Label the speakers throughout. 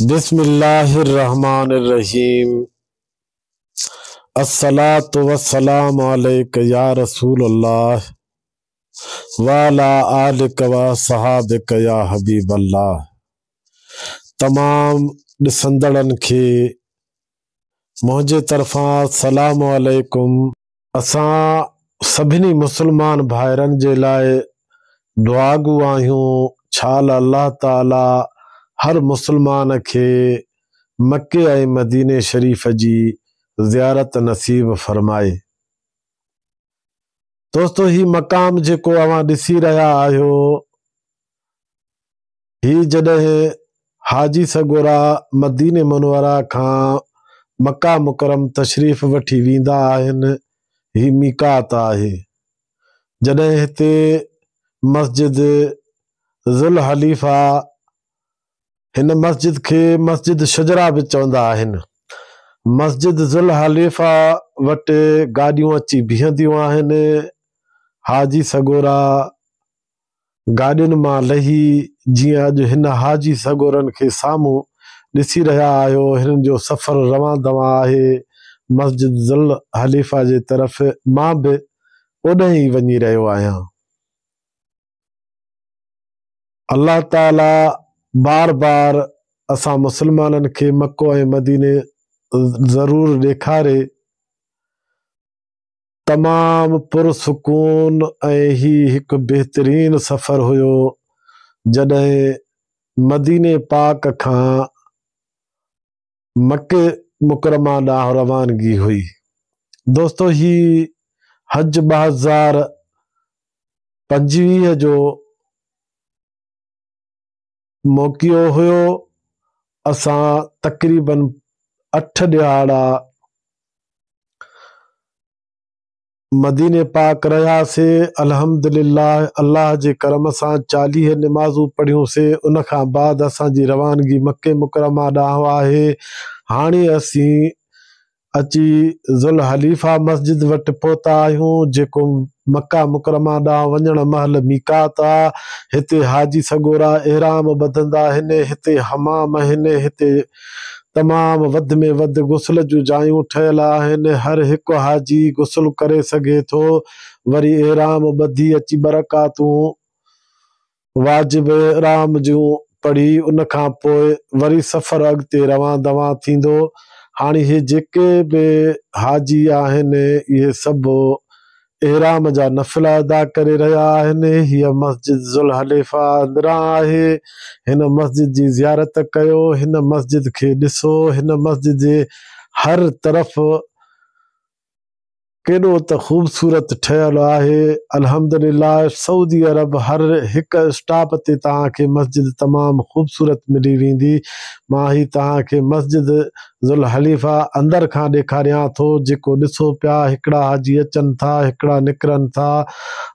Speaker 1: बिस्मिल्लाहिर्रहमानिर्रहीम। अस्सलातु वस्सलामु अलैका या रसूलल्लाह वाला आलिका व सहाबिका या हबीबल्लाह। तमाम ॾिसंदड़नि खे मुंहिंजे तरफ़ां सलाम अलैकुम। असां सभिनी मुस्लमान भाइरनि जे लाइ दुआगू आहियूं। छाल अल्लाह ताला हर मुस्लमान खे मक्के ऐं मदीने शरीफ़ जी ज़ियारत नसीब फरमाए। दोस्तो, ही मक़ाम जेको अवां ॾिसी रहिया आहियो, ही जॾहिं हाजी सगोरा मदीने मुनव्वरा खां मक्का मुकरम तशरीफ़ वठी वेंदा आहिनि, ही मीकात आहे। जॾहिं हिते मस्जिद ज़ुल हलीफ़ा, हिन मस्जिद खे मस्जिद शजरा बि चवंदा आहिनि। मस्जिद ज़ुल हलीफ़ा वटि गाॾियूं अची बीहंदियूं आहिनि। हाजी सगोरा गाॾियुनि मां लही, जीअं अॼु हिन हाजी सगोरनि खे साम्हूं ॾिसी रहिया आहियो, हिननि जो सफ़र रवां दवां आहे मस्जिद ज़ुल हलीफ़ा जे तरफ़। मां बि ओॾे ई वञी रहियो आहियां। अल्लाह ताला बार बार असां मुस्लमाननि खे मक्को ऐं मदीने ज़रूर ॾेखारे। तमाम पुरसुकून ऐं ही हिकु बेहतरीन सफ़र हुयो जॾहिं मदीने पाक खां मक्के मुकरमा ॾांहुं रवानगी हुई। दोस्तो, ही हज 2025 जो मौक़ियो हुयो। असां तक़रीबन 8 ॾियारा मदीने पाक रहियासीं। अल्हम्दुलिल्लाह, अल्लाह जे करम सां 40 निमाज़ूं पढ़ियूंसीं। उन खां बाद असांजी रवानगी मक्के मुकरमा ॾांहुं आहे। हाणे असीं अची ज़ुल हलीफ़ा मस्जिद वटि पहुता आहियूं, जेको मक्का मुकरमा ॾांहुं वञण महिल मीकात आहे। हिते हाजी सगोरा एहराम ॿधंदा आहिनि, हिते हमाम आहिनि, हिते तमाम वधि में वधि गुस्ल जूं जायूं ठहियल आहिनि। हर हिकु हाजी गुस्ल करे सघे थो। वरी एहराम ॿधी अची बरकातूं वाजिब एहराम जूं पढ़ी, उन खां पोइ वरी सफ़र अॻिते रवां दवां थींदो। हाणे हे जेके बि हाजी आहिनि, इहे सभु एहराम जा नफ़िल अदा करे रहिया आहिनि। हीअ मस्जिद ज़ुल हलीफ़ा अंदरां आहे। हिन मस्जिद जी ज़ियारत कयो, हिन मस्जिद खे ॾिसो। हिन मस्जिद जे हर तरफ़ केॾो त ख़ूबसूरत ठहियल आहे। अल्हम्दुलिल्लाह, सऊदी अरब हर हिकु स्टॉप ते तव्हांखे मस्जिद तमामु ख़ूबसूरत मिली वेंदी। मां ही तव्हांखे मस्जिद ज़ुल हलीफ़ा अंदर खां ॾेखारियां थो, जेको ॾिसो पिया। हिकिड़ा हाजी अचनि था, हिकिड़ा निकिरनि था।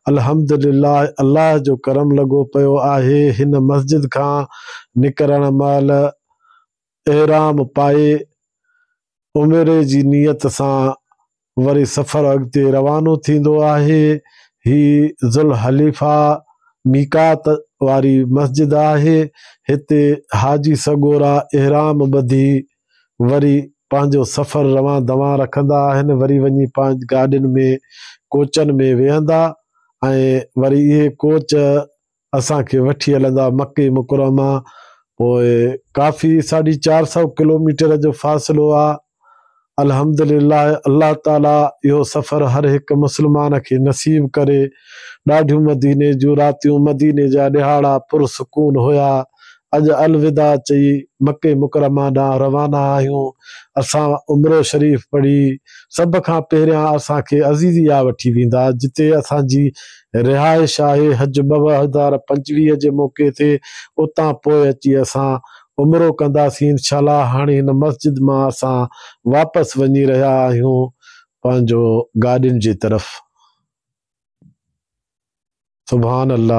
Speaker 1: अल्हम्दुलिल्लाह, अल्लाह जो करम लॻो पियो आहे। हिन मस्जिद खां निकिरण महिल एहराम पाए उमिरे जी नियत सां वरी सफ़र अॻिते रवानो थींदो आहे। ही ज़ुल हलीफ़ा मीकात वारी मस्जिद आहे। हिते हाजी सगोरा एहराम ॿधी वरी पंहिंजो सफ़र रवां दवां रखंदा आहिनि। वरी वञी पंहिंजी गाॾियुनि में, कोचनि में वेहंदा ऐं वरी इहे कोच असांखे वठी हलंदा मक्के मुकरमा। पोइ काफ़ी 450 किलोमीटर जो फ़ासिलो आहे। अल्हम्दुलिल्लाह, अल्लाह ताला इहो सफ़र हर हिकु मुस्लमान खे नसीब करे। ॾाढियूं मदीने जूं रातियूं, मदीने जा ॾिहाड़ा पुरसुकून हुया। अॼु अलविदा चई मक्के मुकरमा ॾांहुं रवाना आहियूं। असां उमरो शरीफ़ पढ़ी सभ खां पहिरियां असांखे अज़ीज़िया वठी वेंदा, जिते असांजी रिहाइश आहे। हज 2025 जे मौक़े ते उतां पोइ अची असां उमरो कंदासीं इंशाअल्लाह। हाणे हिन मस्जिद मां असां वापसि वञी रहिया आहियूं पंहिंजो गाॾियुनि जी तरफ़। सुभान अल्लाह।